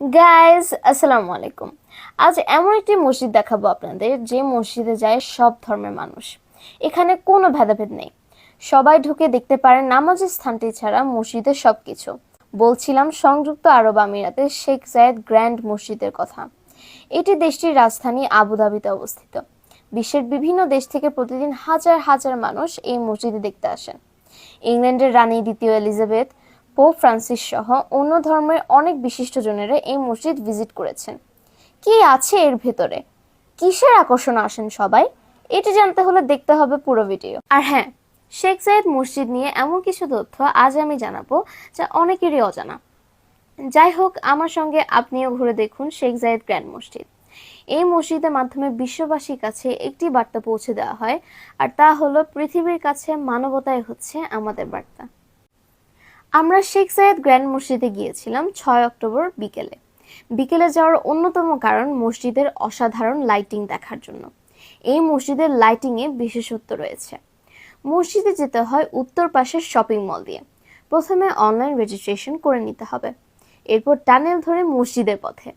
Guys আসসালামু আলাইকুম। আজ এমন একটি মসজিদ দেখাবো আপনাদের যে মসজিদে যায় সব ধর্মের মানুষ। এখানে কোনো ভেদাভেদ নেই, সবাই ঢুকে দেখতে পারেন নামাজের স্থানটি ছাড়া মসজিদের সবকিছু। বলছিলাম সংযুক্ত আরব আমিরাতের শেখ জায়েদ গ্র্যান্ড মসজিদের কথা। এটি দেশটির রাজধানী আবুধাবিতে অবস্থিত। বিশ্বের বিভিন্ন দেশ থেকে প্রতিদিন হাজার হাজার মানুষ এই মসজিদে দেখতে আসেন। ইংল্যান্ডের রানী দ্বিতীয় এলিজাবেথ, পোপ ফ্রান্সিস সহ অন্য ধর্মের অনেক বিশিষ্টজনেরা এই মসজিদ ভিজিট করেছেন। কি আছে এর ভেতরে, কিসের আকর্ষণ আসেন সবাই, এটি জানতে হলে দেখতে হবে পুরো ভিডিও। আর হ্যাঁ, শেখ জায়েদ মসজিদ নিয়ে এমন কিছু তথ্য আজ আমি জানাবো যা অনেকেরই অজানা। যাই হোক, আমার সঙ্গে আপনিও ঘুরে দেখুন শেখ জায়েদ গ্র্যান্ড মসজিদ। এই মসজিদের মাধ্যমে বিশ্ববাসীর কাছে একটি বার্তা পৌঁছে দেওয়া হয়, আর তা হলো পৃথিবীর কাছে মানবতাই হচ্ছে আমাদের বার্তা। আমরা শেখ জায়েদ গ্র্যান্ড মসজিদে গিয়েছিলাম 6 অক্টোবর বিকেলে। বিকেলে যাওয়ার অন্যতম কারণ মসজিদের অসাধারণ লাইটিং দেখার জন্য। এই মসজিদের লাইটিংয়ে বিশেষত্ব রয়েছে। মসজিদে যেতে হয় উত্তর পাশের শপিং মল দিয়ে। প্রথমে অনলাইন রেজিস্ট্রেশন করে নিতে হবে, এরপর টানেল ধরে মসজিদের পথে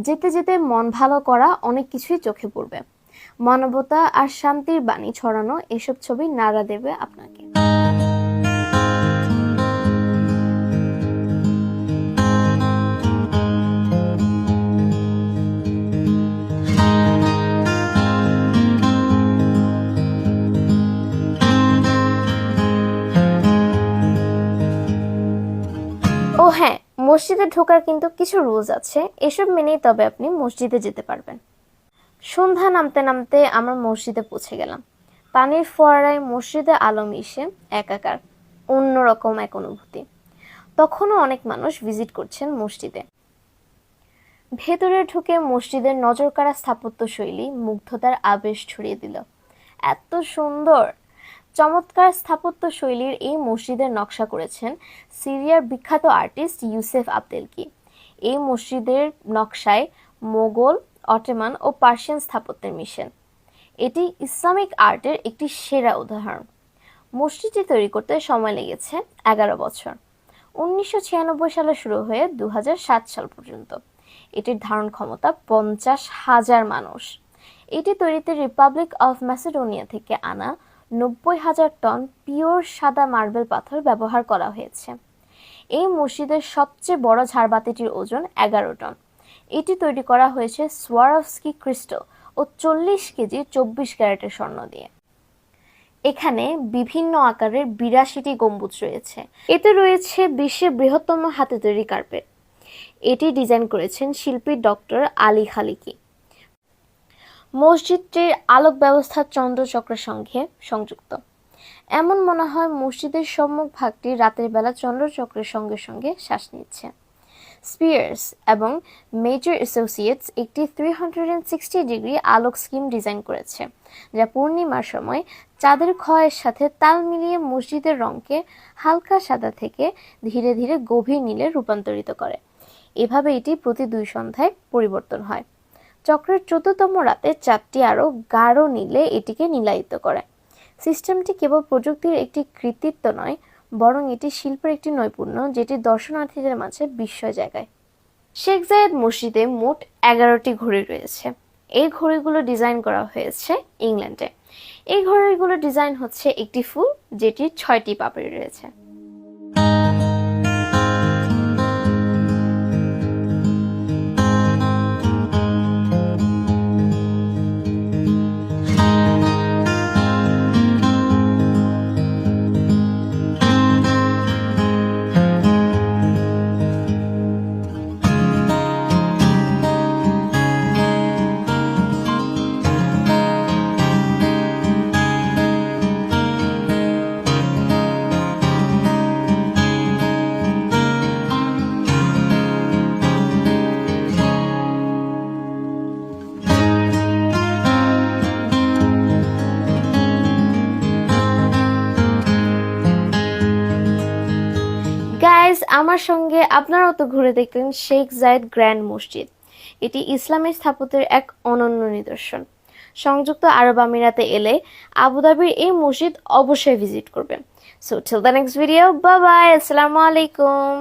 যেতে যেতে মন ভালো করা অনেক কিছুই চোখে পড়বে। মানবতা আর শান্তির বাণী ছড়ানো এসব ছবি নাড়া দেবে আপনাকে। ও হ্যাঁ, মসজিদে ঢোকার কিন্তু কিছু রুলস আছে, এসব মেনেই তবে আপনি মসজিদে যেতে পারবেন। সন্ধ্যা নামতে নামতে আমরা মসজিদে পৌঁছে গেলাম। পানির ফোয়ারায় মসজিদে আলো মিশে একাকার, অন্যরকম এক অনুভূতি। তখনও অনেক মানুষ ভিজিট করছেন মসজিদে। ভেতরে ঢুকে মসজিদের নজরকাড়া স্থাপত্য শৈলী মুগ্ধতার আবেশ ছড়িয়ে দিল। এত সুন্দর চমৎকার স্থাপত্য শৈলীর এই মসজিদের নকশা করেছেন সিরিয়ার বিখ্যাত আর্টিস্ট ইউসেফ আবদেলকি। এই মসজিদের নকশায় মোগল, অটোমান ও পার্সিয়ান স্থাপত্যের মিশেল। এটি ইসলামিক আর্টের একটি সেরা উদাহরণ। মসজিদটি তৈরি করতে সময় লেগেছে 11 বছর, 1996 সালে শুরু হয়ে 2007 সাল পর্যন্ত। এটির ধারণ ক্ষমতা 50,000 মানুষ। এটি তৈরিতে রিপাবলিক অফ ম্যাসেডোনিয়া থেকে আনা 90,000 টন পিওর সাদা মার্বেল পাথর ব্যবহার করা হয়েছে। এই মসজিদের সবচেয়ে বড় ঝাড়বাতিটির ওজন 11 টন। এটি তৈরি করা হয়েছে সোয়ারোভস্কি ক্রিস্টাল ও 40 কেজি 24 ক্যারেটের স্বর্ণ দিয়ে। এখানে বিভিন্ন আকারের 82টি গম্বুজ রয়েছে। এতে রয়েছে বিশ্বের বৃহত্তম হাতে তৈরি কার্পেট। এটি ডিজাইন করেছেন শিল্পী ডক্টর আলী খালিকি। মসজিদটির আলোক ব্যবস্থা চন্দ্রচক্রের সঙ্গে সংযুক্ত। এমন মনে হয় মসজিদের সম্মুখ ভাগটি রাতের বেলা চন্দ্রচক্রের সঙ্গে সঙ্গে শ্বাস নিচ্ছে। স্পিয়ার্স এবং মেজর অ্যাসোসিয়েটস একটি 360 ডিগ্রি আলোক স্কিম ডিজাইন করেছে, যা পূর্ণিমার সময় চাঁদের ক্ষয়ের সাথে তাল মিলিয়ে মসজিদের রঙকে হালকা সাদা থেকে ধীরে ধীরে গভীর নীলে রূপান্তরিত করে। এভাবে এটি প্রতি 2 সন্ধ্যায় পরিবর্তন হয়। চক্রের 14তম রাতে চাঁদটি আরও গাঢ় নীলে এটিকে নীলায়িত করে। সিস্টেমটি কেবল প্রযুক্তির একটি কৃতিত্ব নয়, বরং এটি শিল্পের একটি নৈপুণ্য যেটি দর্শনার্থীদের মাঝে বিস্ময় জাগায়। শেখ জায়েদ মসজিদে মোট 11টি ঘড়ি রয়েছে। এই ঘড়িগুলো ডিজাইন করা হয়েছে ইংল্যান্ডে। এই ঘড়িগুলো ডিজাইন হচ্ছে একটি ফুল যেটির 6টি পাপড়ি রয়েছে। গাইজ, আমার সঙ্গে আপনারাও তো ঘুরে দেখলেন শেখ জায়েদ গ্র্যান্ড মসজিদ। এটি ইসলামের স্থাপত্যের এক অনন্য নিদর্শন। সংযুক্ত আরব আমিরাতে এলে আবুধাবির এই মসজিদ অবশ্যই ভিজিট করবেন। So till the next video, bye bye, আসসালামু আলাইকুম।